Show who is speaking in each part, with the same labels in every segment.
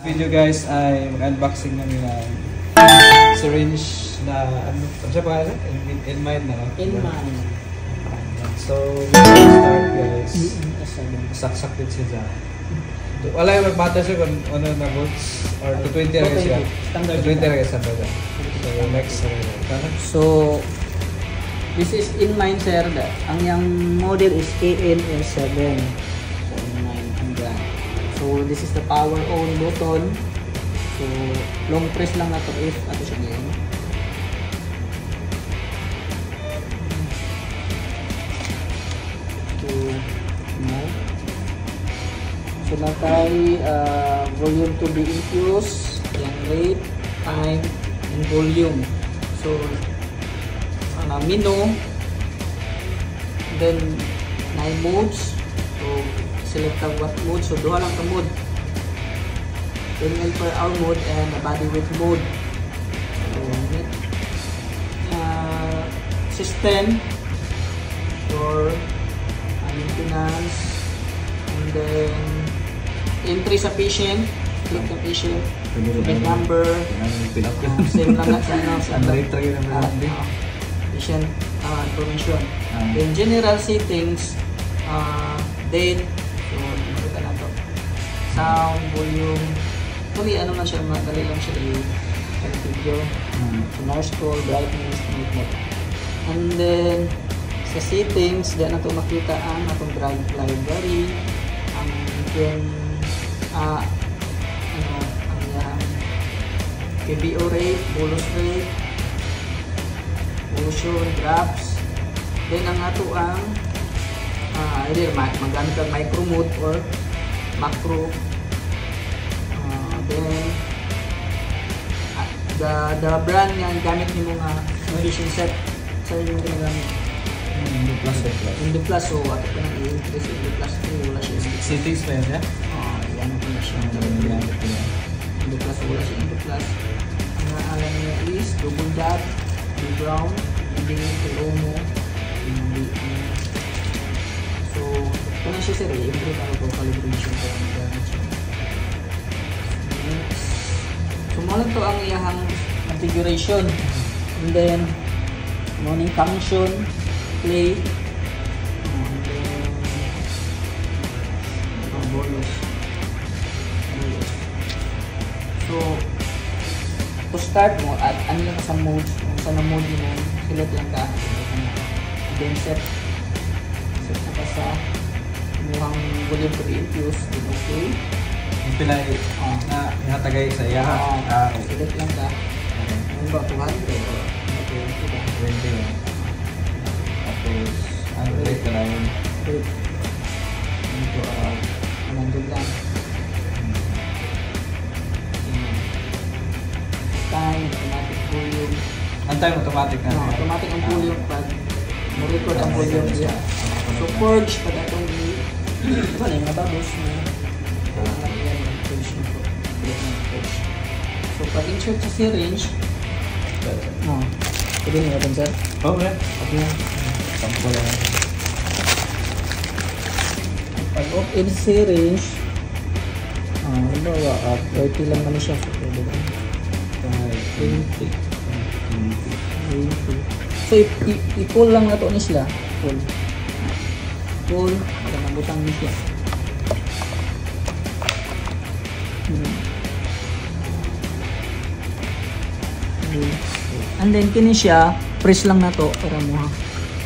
Speaker 1: Video guys ay mag-unboxing namin ng syringe na ano siya pa in mind na.
Speaker 2: In mind.
Speaker 1: So, start guys. Saksak din siya. Wala yung mag-matter siya kung ano na volts or 220 rin siya. 220 rin siya. So, next.
Speaker 2: So, this is in mind sir. Ang yung model is ANS7. So, in mind. Hanggang. So, this is the power on button. So, long press lang na to if ato siya ngayon. So, nakay volume to be infused, yung rate, time, and volume. So, menu, then 9 modes. So, select ang what mode. So, duha lang ka mode. 10 ml per hour mode and body weight mode. So, system for maintenance, and then entry sa patient, click the patient, bed number, same lang sa patient information. Then general settings, date, so makita na to, sound, volume, actually ano lang siya, madali lang siya i-video, nurse call, brightness, and then sa settings, dyan na ito makita ang atong drive library, ang yung ang KBO rate, bolus rate, motion, drops, then ang ato ang either magamit ang micro mode or macro, then the brand nga gamit ni mga medication set sa yung ginagamit Indoplas, so ato pa nang i-increase Indoplas wala siya
Speaker 1: settings pa yan, yeah?
Speaker 2: Yan po na siya Indoplas, wala siya Indoplas. Ang naalam niya is double dot, brown, hindi Omo. So ito na siya sir, i-improve ako po calibration ko ang gamit siya. So muna to ang iyahang configuration, and then morning function, play, and then bonus. So to start mo at ano lang sa mode, kung saan na mode mo, select lang ka, and then set na ka sa mukhang volume to be infused, then okay.
Speaker 1: Yung pila na ihatagay sa iya.
Speaker 2: Select lang ka, ano ba 200 o
Speaker 1: 20. Tapos, ano rate na yun?
Speaker 2: Ito, 100 lang. Time, automatic volume.
Speaker 1: Ang time automatic na?
Speaker 2: Automatic ang volume pag mo-record ang volume siya. So, purge, pag itong ito na yung nababos na so, pag insert sa syringe, pwede nyo natin sir?
Speaker 1: Okay. Sample lang.
Speaker 2: Pag off-in syringe, halimbawa, 30 lang naman siya. Pwede lang. 20. So, i-pull lang na ito ni sila. Pull. Para mabutang ni siya. And then, kini siya, press lang na to para mo ha.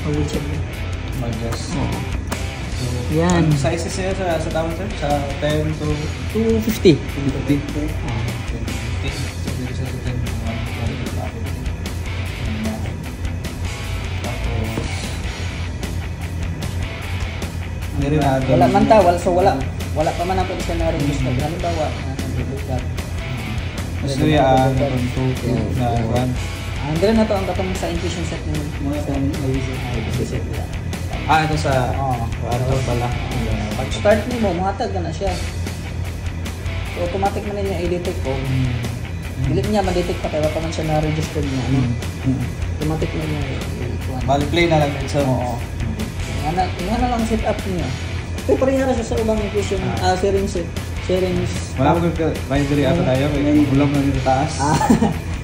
Speaker 2: Mag-hold siya.
Speaker 1: Mag-adjust.
Speaker 2: Oo. Yan.
Speaker 1: Ang sizes niya sa tawon sir? Sa 10 to
Speaker 2: 250.
Speaker 1: 250.
Speaker 2: Wala man ta, wala pa man ang pwede siya na-register. Halimbawa, nag-register.
Speaker 1: Mas luya ang kontuto na one.
Speaker 2: Andre na to ang katong sa infusion set mo.
Speaker 1: Ito sa ano pala.
Speaker 2: Pag start mo, mahatag ka na siya. So automatic man niya i-detect ko. Dili niya ma-detect pa kaya pa man siya na-register niya. Automatic na niya i-kuha.
Speaker 1: Bali play na lang din sa
Speaker 2: oo. Nga na lang setup niya. Pero parehara siya sa ubang infusion syringe set. syringe.
Speaker 1: Wala ko may diri ato tayo kay bulong na dito taas.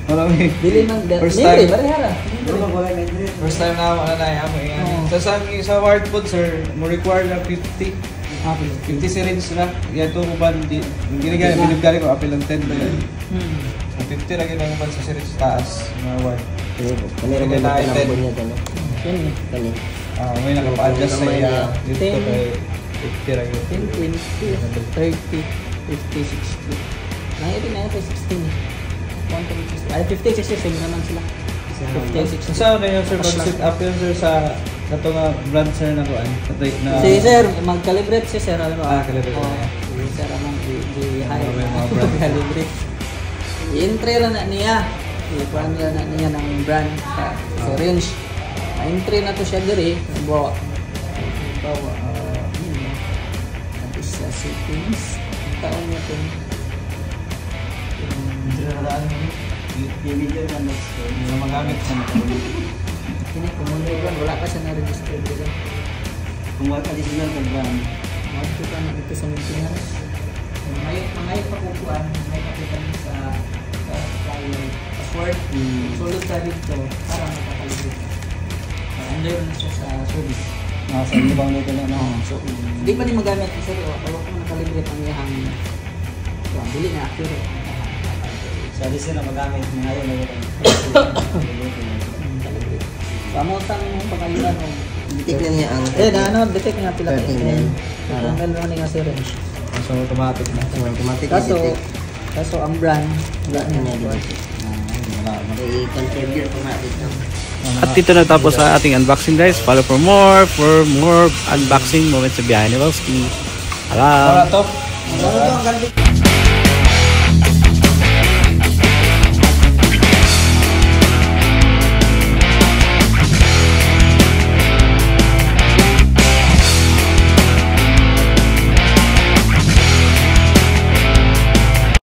Speaker 1: Wala may.
Speaker 2: Dili man
Speaker 1: First
Speaker 2: Mary,
Speaker 1: time.
Speaker 2: barehara.
Speaker 1: First time na wala na yan. Sa ward food sir, mo require na 50 syringe na. Yan to ko ba hindi ginigay binibigay ko apil lang 10 ba yan. 50 ra gyud ang sa syringe sa taas na ward.
Speaker 3: Kanira ba na po niya dano?
Speaker 2: Yan eh.
Speaker 3: Kani.
Speaker 1: May nakapa-adjust sa iya dito kay 50 ra gyud.
Speaker 2: 10, 20, 30, 50, 60. Nangyayon na ito 16 eh. 50, 60, same naman sila. 50, 60.
Speaker 1: Sa na yun sir, mag-sit up yun sir sa ito nga brand sir na kuan.
Speaker 2: Si sir, mag-calibrate si sir.
Speaker 1: Calibrate.
Speaker 2: Si sir among i-hire.
Speaker 1: Mga brand.
Speaker 2: Calibrate. I-entry na niya. I-kuhan na niya ng brand sa range. Na-entry na to siya diri. Bawa. Tapos sa settings. Taon niya ito.
Speaker 3: Yung video na next ko.
Speaker 1: Yung magamit sa
Speaker 2: Kini kumunay brand. Wala pa siya na-register dito.
Speaker 3: Kung wala additional ka brand.
Speaker 2: Magto ka na dito sa maintenance. Mga ipakukuan. Mga ipakukuan sa supplier password. Sulod ka dito para makakalibrate. Under na siya sa service.
Speaker 3: Sa ibang nito na no.
Speaker 2: So, hindi pa din magamit kasi wala ko nakalibrate ang iyang dili na accurate.
Speaker 3: So this na magamit ngayon na ito.
Speaker 2: Pamutan mo pagkaliban o
Speaker 3: Detect na niya ang
Speaker 2: detect nga pila
Speaker 3: Terminal.
Speaker 2: Terminal running nga syringe.
Speaker 1: So automatic na.
Speaker 3: automatic
Speaker 2: Kaso ang brand wala na
Speaker 3: niya
Speaker 2: niya.
Speaker 3: i-contribute ko nga dito.
Speaker 4: At dito natapos sa ating unboxing guys. Follow for more unboxing moments sa biyahe ni Wowski. Alam!
Speaker 1: Wala to.
Speaker 3: Ano to ang